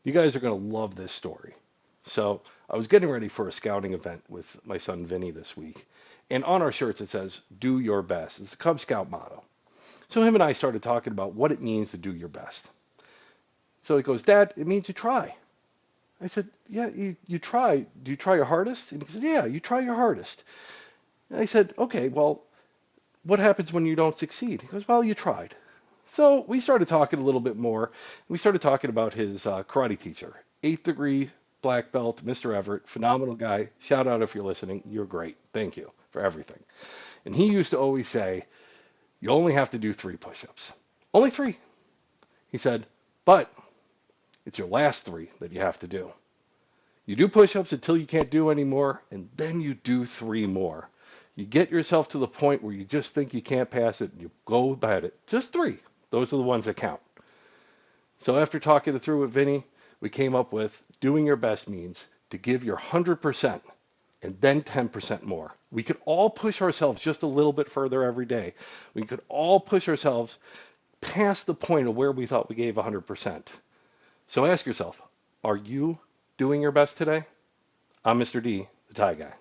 You guys are going to love this story. So I was getting ready for a scouting event with my son Vinny this week. And on our shirts it says, do your best. It's a Cub Scout motto. So him and I started talking about what it means to do your best. So he goes, Dad, it means you try. I said, yeah, you try. Do you try your hardest? And he said, yeah, you try your hardest. And I said, okay, well, what happens when you don't succeed? He goes, well, you tried. So we started talking a little bit more. We started talking about his karate teacher, eighth degree black belt, Mr. Everett, phenomenal guy. Shout out if you're listening. You're great. Thank you for everything. And he used to always say, you only have to do 3 push-ups. Only 3. He said, but it's your last 3 that you have to do. You do push-ups until you can't do anymore, and then you do 3 more. You get yourself to the point where you just think you can't pass it, and you go at it. Just 3. Those are the ones that count. So after talking it through with Vinny, we came up with doing your best means to give your 100% and then 10% more. We could all push ourselves just a little bit further every day. We could all push ourselves past the point of where we thought we gave 100%. So ask yourself, are you doing your best today? I'm Mr. D, the Tie Guy.